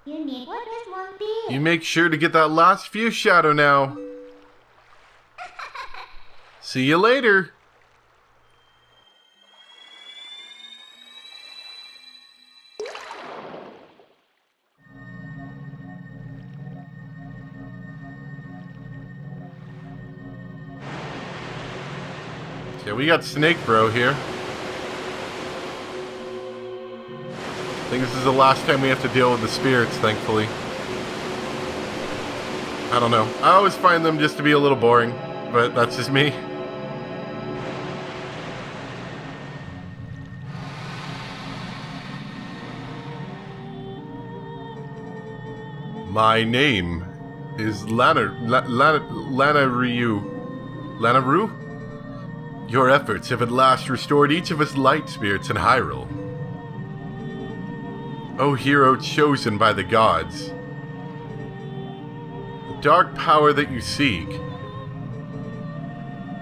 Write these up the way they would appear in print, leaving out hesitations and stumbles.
You make sure to get that last few shadow now. See you later. Yeah, we got Snake Bro here. I think this is the last time we have to deal with the spirits, thankfully. I don't know. I always find them just to be a little boring, but that's just me. My name is Lanaryu. Your efforts have at last restored each of us light spirits in Hyrule. O hero chosen by the gods, the dark power that you seek,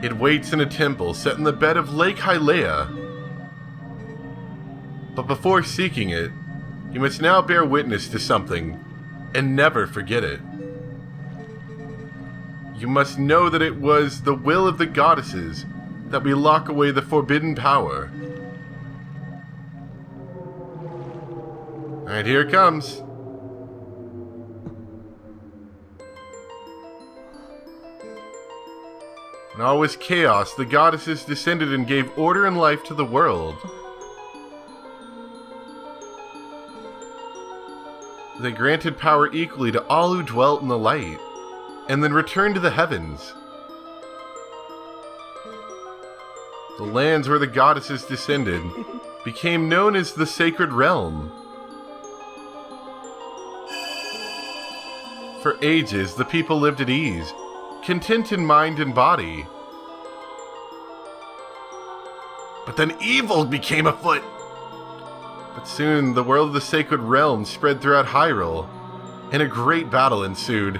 it waits in a temple set in the bed of Lake Hylia. But before seeking it, you must now bear witness to something, and never forget it. You must know that it was the will of the goddesses that we lock away the forbidden power. Alright, here it comes. When all was chaos, the goddesses descended and gave order and life to the world. They granted power equally to all who dwelt in the light, and then returned to the heavens. The lands where the goddesses descended became known as the Sacred Realm. For ages, the people lived at ease, content in mind and body. But then evil became afoot. But soon, the world of the Sacred Realm spread throughout Hyrule, and a great battle ensued.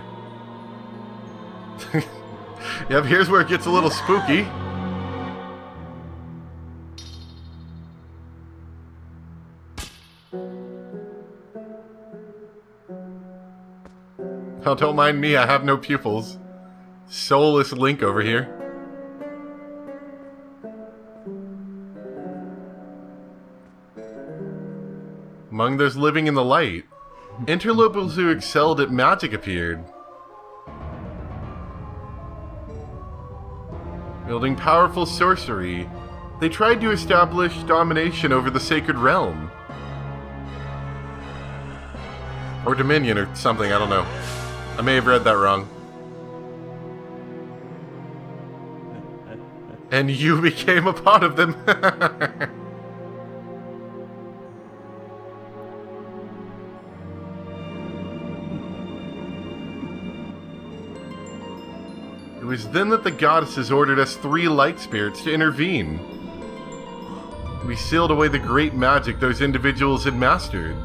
Yep, here's where it gets a little spooky. Oh, don't mind me, I have no pupils. Soulless Link over here. Among those living in the light, interlopers who excelled at magic appeared. Wielding powerful sorcery, they tried to establish domination over the Sacred Realm. Or Dominion or something, I don't know. I may have read that wrong. And you became a part of them. It was then that the goddesses ordered us 3 light spirits to intervene. We sealed away the great magic those individuals had mastered.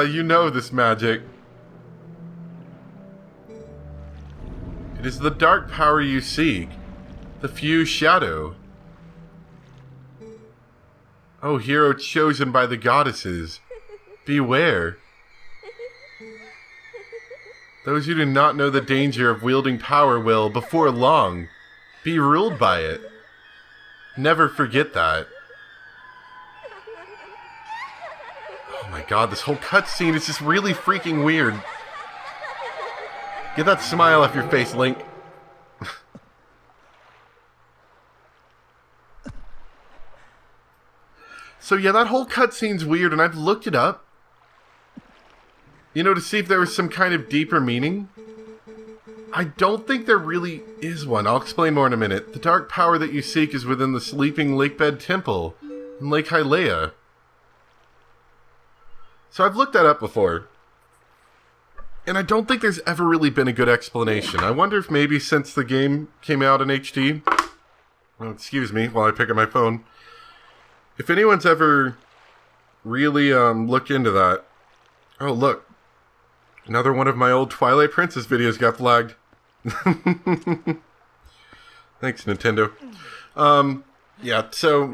You know this magic. It is the dark power you seek, the fused shadow. O hero chosen by the goddesses, beware. Those who do not know the danger of wielding power will, before long, be ruled by it. Never forget that. Oh my god, this whole cutscene is just really freaking weird. Get that smile off your face, Link. So yeah, that whole cutscene's weird, and I've looked it up. You know, to see if there was some kind of deeper meaning. I don't think there really is one. I'll explain more in a minute. The dark power that you seek is within the Sleeping Lakebed Temple in Lake Hylia. So I've looked that up before. And I don't think there's ever really been a good explanation. I wonder if maybe since the game came out in HD... Oh, excuse me while I pick up my phone. If anyone's ever really look into that. Oh, look. Another one of my old Twilight Princess videos got flagged. Thanks, Nintendo. Yeah, so,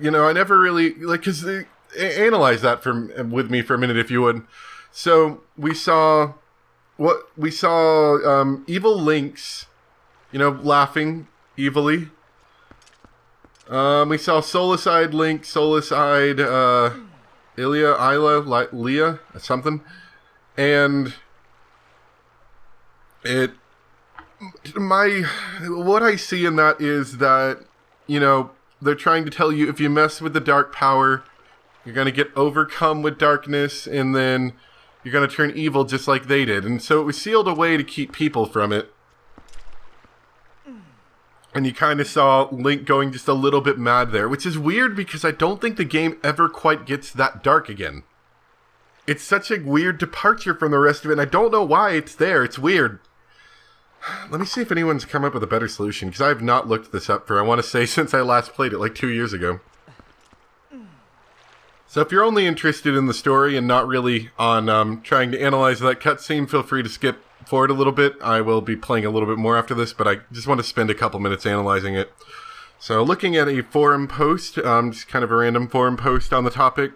you know, I never really, like, because analyze that with me for a minute, if you would. So, we saw evil Lynx, you know, laughing evilly. We saw Solicide Link, Solicide, Isla, Leah, something. And what I see in that is that, you know, they're trying to tell you if you mess with the dark power, you're going to get overcome with darkness, and then you're going to turn evil just like they did. And so it was sealed away to keep people from it. And you kind of saw Link going just a little bit mad there, which is weird because I don't think the game ever quite gets that dark again. It's such a weird departure from the rest of it, and I don't know why it's there. It's weird. Let me see if anyone's come up with a better solution, because I have not looked this up for, I want to say, since I last played it, like 2 years ago. So if you're only interested in the story and not really on trying to analyze that cutscene, feel free to skip forward a little bit. I will be playing a little bit more after this, but I just want to spend a couple minutes analyzing it. So looking at a forum post, just kind of a random forum post on the topic,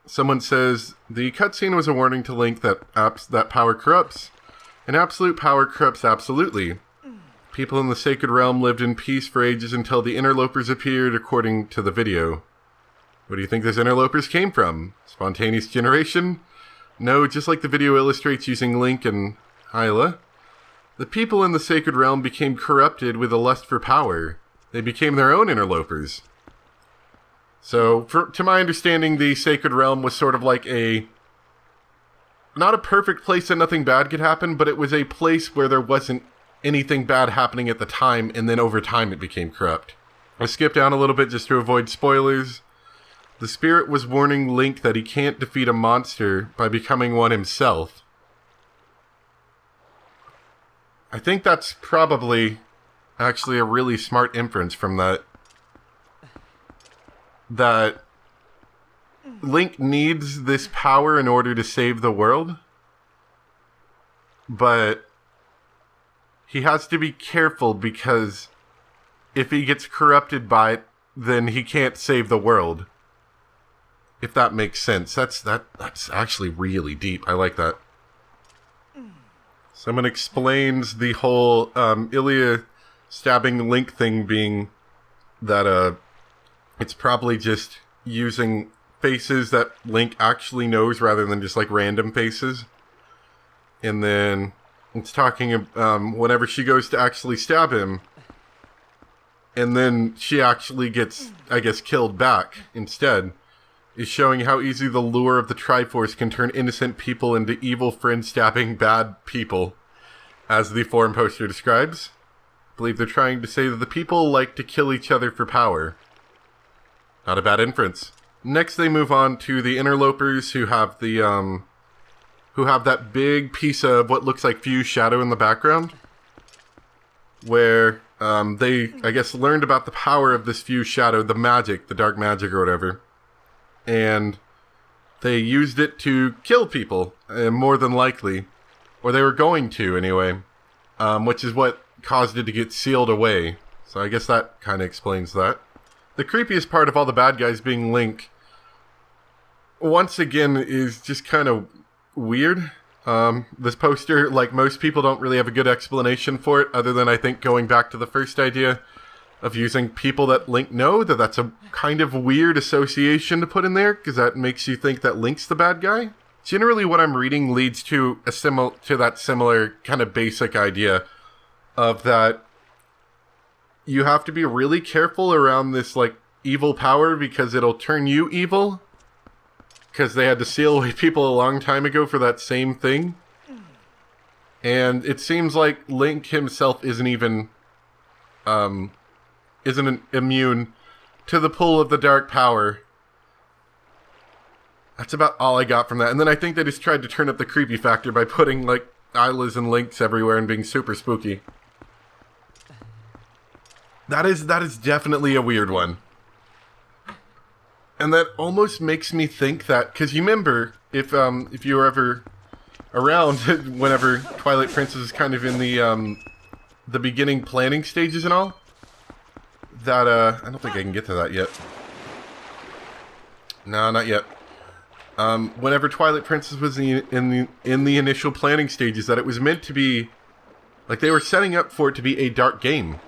someone says, the cutscene was a warning to Link that power corrupts, and absolute power corrupts absolutely. People in the Sacred Realm lived in peace for ages until the interlopers appeared, according to the video. Where do you think those interlopers came from? Spontaneous generation? No, just like the video illustrates using Link and Isla. The people in the Sacred Realm became corrupted with a lust for power. They became their own interlopers. So, to my understanding, the Sacred Realm was sort of like not a perfect place that nothing bad could happen, but it was a place where there wasn't anything bad happening at the time, and then over time it became corrupt. I skipped down a little bit just to avoid spoilers. The spirit was warning Link that he can't defeat a monster by becoming one himself. I think that's probably actually a really smart inference from that. That Link needs this power in order to save the world. But he has to be careful because if he gets corrupted by it, then he can't save the world. If that makes sense. That's actually really deep. I like that. Someone explains the whole Ilya stabbing Link thing being that it's probably just using faces that Link actually knows rather than just like random faces. And then it's talking whenever she goes to actually stab him, and then she actually gets, I guess, killed back instead, is showing how easy the lure of the Triforce can turn innocent people into evil friend-stabbing bad people, as the forum poster describes. I believe they're trying to say that the people like to kill each other for power. Not a bad inference. Next they move on to the interlopers who have the, who have that big piece of what looks like fused shadow in the background, where they, I guess, learned about the power of this fused shadow, the magic, the dark magic or whatever. And they used it to kill people, more than likely. Or they were going to, anyway. Which is what caused it to get sealed away. So I guess that kind of explains that. The creepiest part of all the bad guys being Link, once again, is just kind of weird. This poster, like most people, don't really have a good explanation for it, other than, I think, going back to the first idea of using people that Link know, that's a kind of weird association to put in there, because that makes you think that Link's the bad guy. Generally, what I'm reading leads to that similar kind of basic idea of that you have to be really careful around this, like, evil power, because it'll turn you evil, because they had to seal away people a long time ago for that same thing. And it seems like Link himself isn't even immune to the pull of the dark power. That's about all I got from that. And then I think they just tried to turn up the creepy factor by putting, like, Islas and Links everywhere and being super spooky. That is definitely a weird one. And that almost makes me think that, because you remember, if you were ever around whenever Twilight Princess is kind of in the beginning planning stages and all, that I don't think I can get to that yet. No, not yet. Whenever Twilight Princess was in the initial planning stages, that it was meant to be, like, they were setting up for it to be a dark game.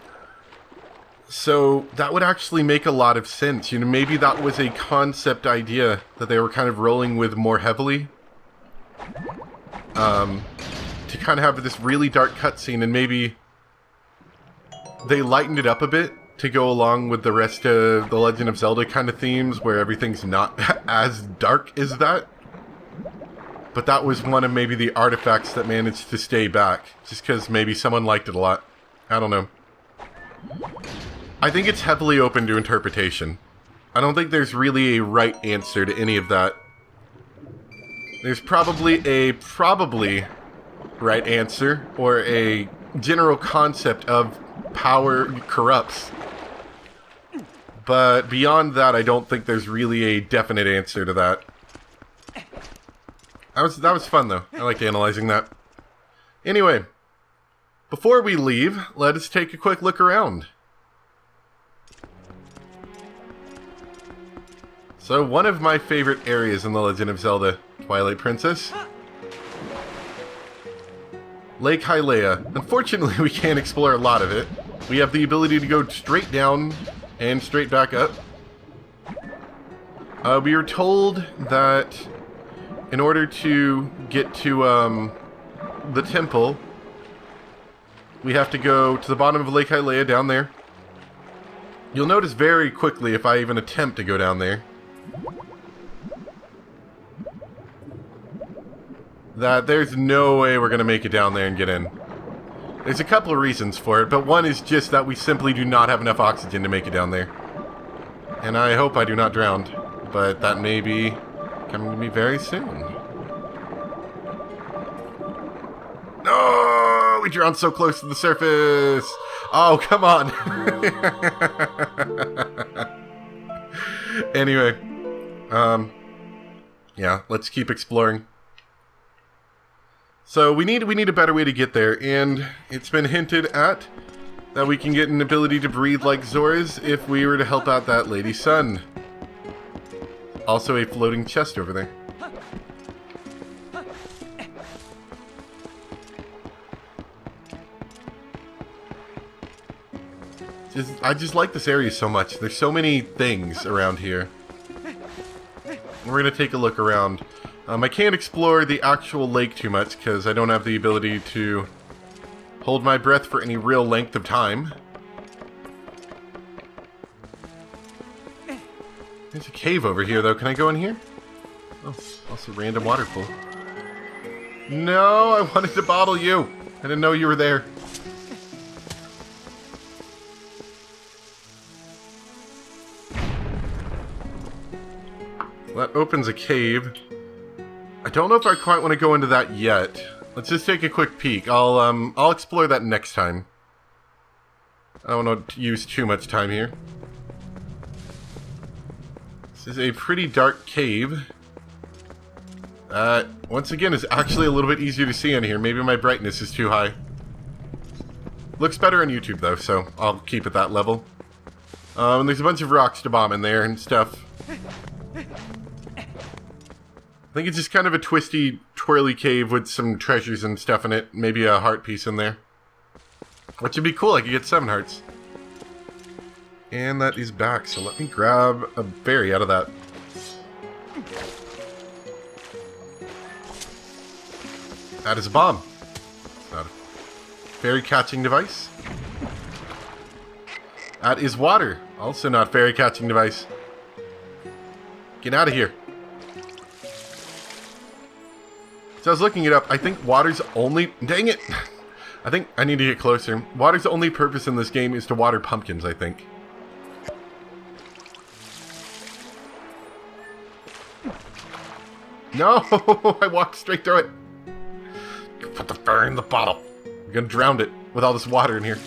So that would actually make a lot of sense. You know, maybe that was a concept idea that they were kind of rolling with more heavily. To kind of have this really dark cutscene, and maybe they lightened it up a bit to go along with the rest of the Legend of Zelda kind of themes, where everything's not as dark as that. But that was one of maybe the artifacts that managed to stay back, just because maybe someone liked it a lot. I don't know. I think it's heavily open to interpretation. I don't think there's really a right answer to any of that. There's probably a right answer, or a general concept of power corrupts. But beyond that, I don't think there's really a definite answer to that. That was fun, though. I liked analyzing that. Anyway, before we leave, let us take a quick look around. So, one of my favorite areas in The Legend of Zelda Twilight Princess, Lake Hylia. Unfortunately, we can't explore a lot of it. We have the ability to go straight down and straight back up. We were told that in order to get to the temple, we have to go to the bottom of Lake Hylia down there. You'll notice very quickly if I even attempt to go down there that there's no way we're going to make it down there and get in. There's a couple of reasons for it, but one is just that we simply do not have enough oxygen to make it down there. And I hope I do not drown, but that may be coming to me very soon. No! We drowned so close to the surface! Oh, come on! Anyway, yeah, let's keep exploring. So we need a better way to get there, and it's been hinted at that we can get an ability to breathe like Zora's if we were to help out that Lady Sun. Also a floating chest over there. I just like this area so much. There's so many things around here. We're going to take a look around. I can't explore the actual lake too much because I don't have the ability to hold my breath for any real length of time. There's a cave over here, though. Can I go in here? Oh, also random water pool. No, I wanted to bottle you. I didn't know you were there. That opens a cave. I don't know if I quite want to go into that yet. Let's just take a quick peek. I'll explore that next time. I don't want to use too much time here. This is a pretty dark cave. Once again, is actually a little bit easier to see in here. Maybe my brightness is too high. Looks better on YouTube, though, so I'll keep it that level. And there's a bunch of rocks to bomb in there and stuff. I think it's just kind of a twisty, twirly cave with some treasures and stuff in it. Maybe a heart piece in there. Which would be cool, I could get 7 hearts. And that is back, so let me grab a berry out of that. That is a bomb. It's not a fairy catching device. That is water. Also not fairy catching device. Get out of here. So I was looking it up. I think water's only... Dang it! I think I need to get closer. Water's only purpose in this game is to water pumpkins, I think. No! I walked straight through it. Put the fairy in the bottle. I'm gonna drown it with all this water in here.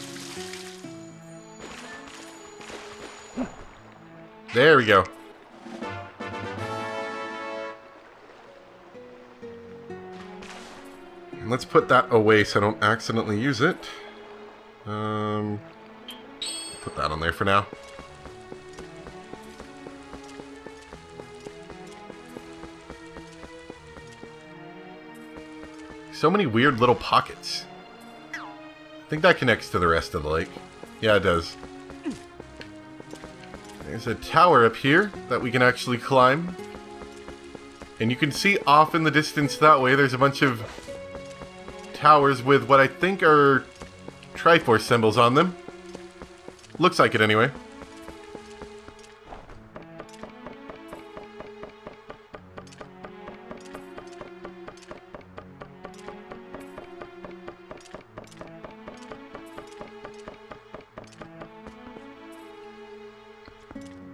There we go. let's put that away so I don't accidentally use it. Put that on there for now. So many weird little pockets. I think that connects to the rest of the lake. Yeah, it does. There's a tower up here that we can actually climb. And you can see off in the distance that way, there's a bunch of towers with what I think are Triforce symbols on them. Looks like it anyway.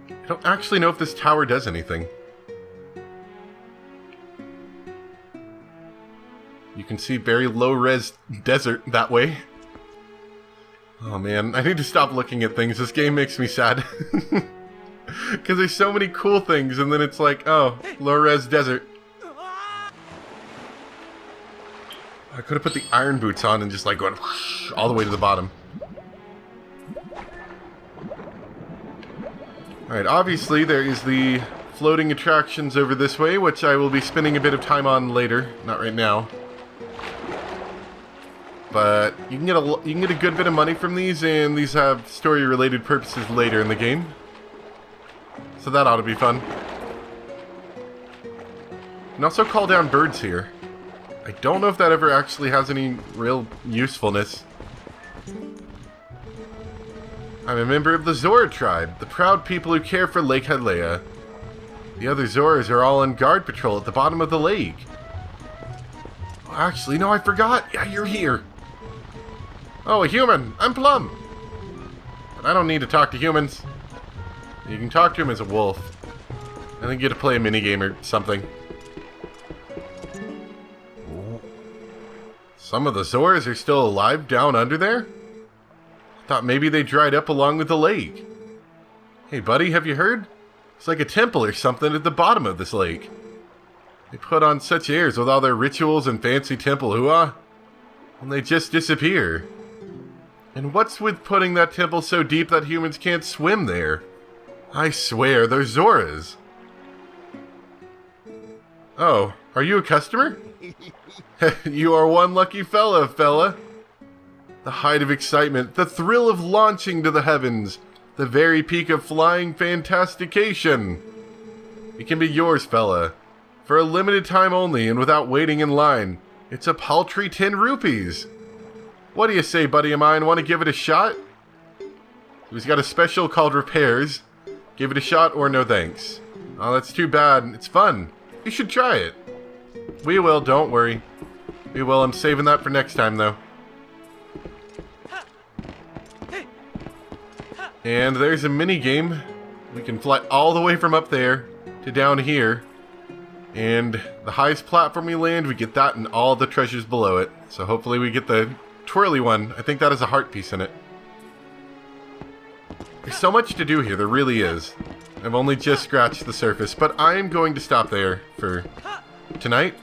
I don't actually know if this tower does anything. You can see very low-res desert that way. Oh man, I need to stop looking at things. This game makes me sad. Because there's so many cool things, and then it's like, oh, low-res desert. I could have put the iron boots on and just like going whoosh, all the way to the bottom. Alright, obviously there is the floating attractions over this way, which I will be spending a bit of time on later. Not right now. But you can get a good bit of money from these, and these have story-related purposes later in the game. So that ought to be fun. You can also call down birds here. I don't know if that ever actually has any real usefulness. I'm a member of the Zora tribe, the proud people who care for Lake Hadlea. The other Zoras are all on guard patrol at the bottom of the lake. Oh, actually, no, I forgot. Yeah, you're here. Oh, a human. I'm Plum. But I don't need to talk to humans. You can talk to him as a wolf. I think you get to play a minigame or something. Some of the Zoras are still alive down under there? Thought maybe they dried up along with the lake. Hey buddy, have you heard? It's like a temple or something at the bottom of this lake. They put on such airs with all their rituals and fancy temple hooah, and they just disappear. And what's with putting that temple so deep that humans can't swim there? I swear, they're Zoras. Oh, are you a customer? You are one lucky fella. The height of excitement, the thrill of launching to the heavens, the very peak of flying fantastication. It can be yours, fella. For a limited time only and without waiting in line. It's a paltry 10 rupees. What do you say, buddy of mine? Want to give it a shot? He's got a special called Repairs. Give it a shot or no thanks. Oh, that's too bad. It's fun. You should try it. We will, don't worry. We will. I'm saving that for next time, though. And there's a mini game. We can fly all the way from up there to down here. And the highest platform we land, we get that and all the treasures below it. So hopefully we get the twirly one. I think that has a heart piece in it. There's so much to do here, there really is. I've only just scratched the surface, but I am going to stop there for tonight.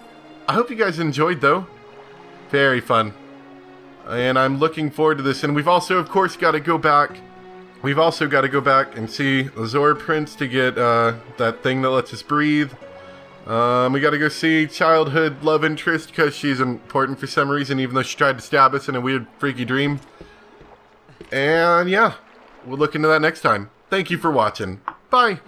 I hope you guys enjoyed, though. Very fun. And I'm looking forward to this. And we've also, of course, got to go back. We've also got to go back and see the Zora Prince to get that thing that lets us breathe. We got to go see childhood love interest because she's important for some reason, even though she tried to stab us in a weird, freaky dream. And yeah, we'll look into that next time. Thank you for watching. Bye.